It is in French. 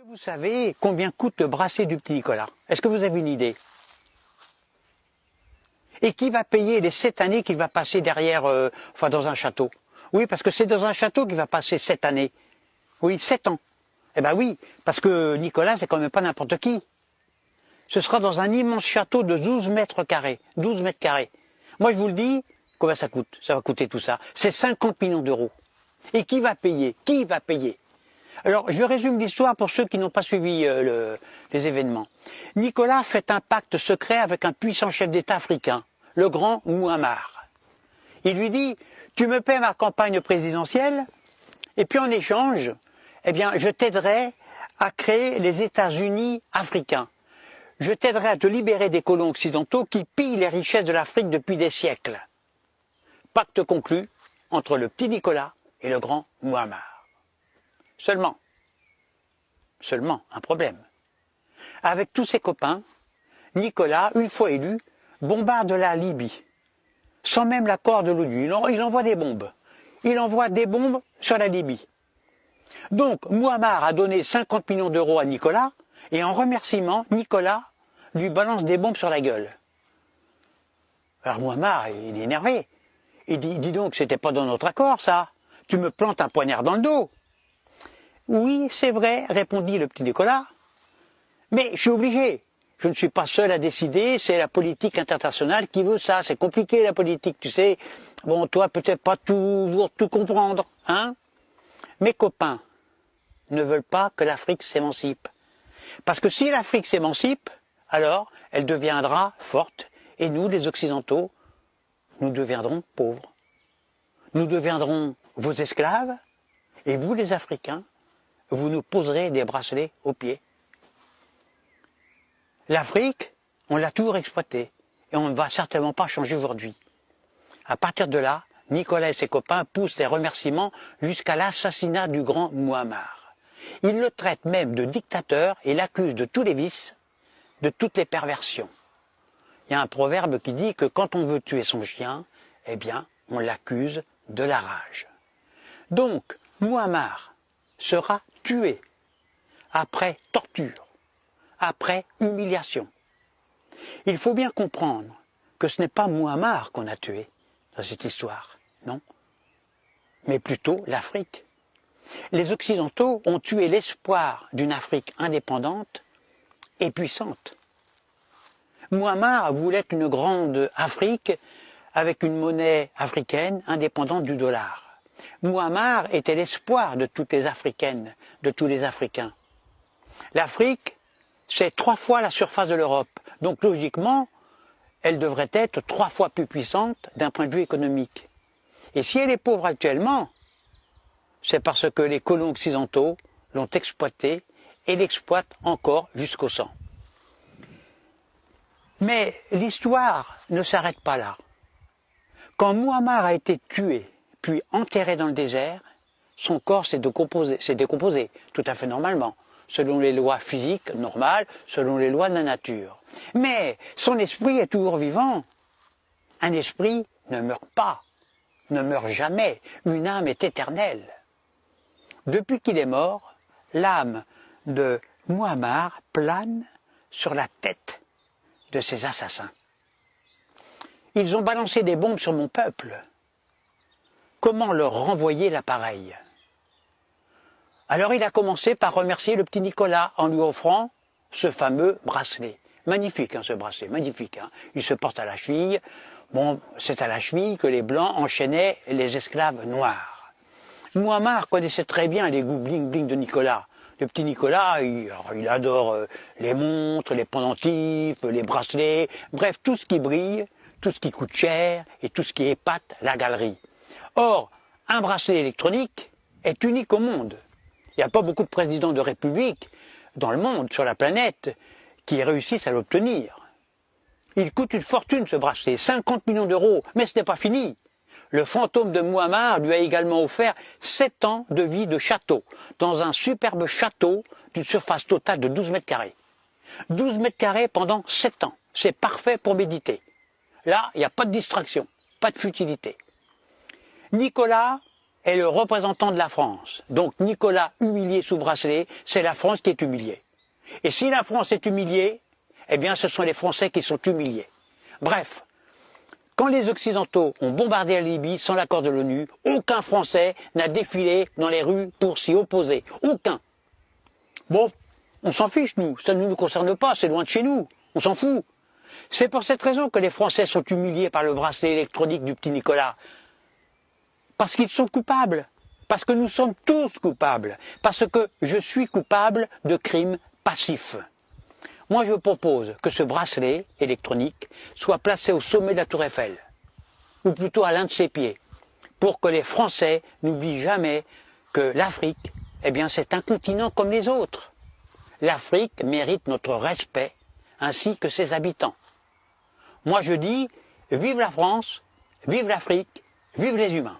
Vous savez combien coûte le bracelet du petit Nicolas? Est-ce que vous avez une idée? Et qui va payer les 7 années qu'il va passer derrière, dans un château? Oui, parce que c'est dans un château qu'il va passer 7 années. Oui, 7 ans. Eh ben oui, parce que Nicolas, c'est quand même pas n'importe qui. Ce sera dans un immense château de 12 mètres carrés. 12 mètres carrés. Moi, je vous le dis, combien ça coûte? Ça va coûter tout ça. C'est 50 millions d'euros. Et qui va payer? Qui va payer? Alors, je résume l'histoire pour ceux qui n'ont pas suivi les événements. Nicolas fait un pacte secret avec un puissant chef d'État africain, le grand Mouammar. Il lui dit, tu me paies ma campagne présidentielle, et puis en échange, eh bien, je t'aiderai à créer les États-Unis africains. Je t'aiderai à te libérer des colons occidentaux qui pillent les richesses de l'Afrique depuis des siècles. Pacte conclu entre le petit Nicolas et le grand Mouammar. Seulement un problème. Avec tous ses copains, Nicolas, une fois élu, bombarde la Libye, sans même l'accord de l'ONU. Il envoie des bombes. Il envoie des bombes sur la Libye. Donc, Mouammar a donné 50 millions d'euros à Nicolas, et en remerciement, Nicolas lui balance des bombes sur la gueule. Alors Mouammar, il est énervé. Il dit, dis donc, c'était pas dans notre accord, ça. Tu me plantes un poignard dans le dos. Oui, c'est vrai, répondit le petit Nicolas, mais je suis obligé. Je ne suis pas seul à décider, c'est la politique internationale qui veut ça. C'est compliqué la politique, tu sais. Bon, toi, peut-être pas toujours tout comprendre, hein. Mes copains ne veulent pas que l'Afrique s'émancipe. Parce que si l'Afrique s'émancipe, alors elle deviendra forte, et nous, les Occidentaux, nous deviendrons pauvres. Nous deviendrons vos esclaves, et vous, les Africains, vous nous poserez des bracelets aux pieds. L'Afrique, on l'a toujours exploitée, et on ne va certainement pas changer aujourd'hui. À partir de là, Nicolas et ses copains poussent les remerciements jusqu'à l'assassinat du grand Mouammar. Ils le traitent même de dictateur et l'accusent de tous les vices, de toutes les perversions. Il y a un proverbe qui dit que quand on veut tuer son chien, eh bien, on l'accuse de la rage. Donc, Mouammar sera tué après torture, après humiliation. Il faut bien comprendre que ce n'est pas Mouammar qu'on a tué dans cette histoire, non, mais plutôt l'Afrique. Les Occidentaux ont tué l'espoir d'une Afrique indépendante et puissante. Mouammar voulait une grande Afrique avec une monnaie africaine indépendante du dollar. Mouammar était l'espoir de toutes les Africaines, de tous les Africains. L'Afrique, c'est 3 fois la surface de l'Europe. Donc logiquement, elle devrait être 3 fois plus puissante d'un point de vue économique. Et si elle est pauvre actuellement, c'est parce que les colons occidentaux l'ont exploitée et l'exploitent encore jusqu'au sang. Mais l'histoire ne s'arrête pas là. Quand Mouammar a été tué, puis enterré dans le désert, son corps s'est décomposé, tout à fait normalement, selon les lois physiques normales, selon les lois de la nature. Mais son esprit est toujours vivant. Un esprit ne meurt pas, ne meurt jamais, une âme est éternelle. Depuis qu'il est mort, l'âme de Mouammar plane sur la tête de ses assassins. Ils ont balancé des bombes sur mon peuple. Comment leur renvoyer l'appareil? Alors il a commencé par remercier le petit Nicolas en lui offrant ce fameux bracelet. Magnifique, ce bracelet, magnifique. Il se porte à la cheville. Bon, c'est à la cheville que les Blancs enchaînaient les esclaves noirs. Mouammar connaissait très bien les goûts bling-bling de Nicolas. Le petit Nicolas, il adore les montres, les pendentifs, les bracelets, bref, tout ce qui brille, tout ce qui coûte cher et tout ce qui épate la galerie. Or, un bracelet électronique est unique au monde. Il n'y a pas beaucoup de présidents de république dans le monde, sur la planète, qui réussissent à l'obtenir. Il coûte une fortune ce bracelet, 50 millions d'euros, mais ce n'est pas fini. Le fantôme de Mouammar lui a également offert 7 ans de vie de château, dans un superbe château d'une surface totale de 12 mètres carrés. 12 mètres carrés pendant 7 ans, c'est parfait pour méditer. Là, il n'y a pas de distraction, pas de futilité. Nicolas est le représentant de la France. Donc Nicolas humilié sous bracelet, c'est la France qui est humiliée. Et si la France est humiliée, eh bien ce sont les Français qui sont humiliés. Bref, quand les Occidentaux ont bombardé la Libye sans l'accord de l'ONU, aucun Français n'a défilé dans les rues pour s'y opposer. Aucun. Bon, on s'en fiche nous, ça ne nous concerne pas, c'est loin de chez nous, on s'en fout. C'est pour cette raison que les Français sont humiliés par le bracelet électronique du petit Nicolas. Parce qu'ils sont coupables. Parce que nous sommes tous coupables. Parce que je suis coupable de crimes passifs. Moi, je propose que ce bracelet électronique soit placé au sommet de la Tour Eiffel, ou plutôt à l'un de ses pieds, pour que les Français n'oublient jamais que l'Afrique, eh bien, c'est un continent comme les autres. L'Afrique mérite notre respect, ainsi que ses habitants. Moi, je dis, vive la France, vive l'Afrique, vive les humains.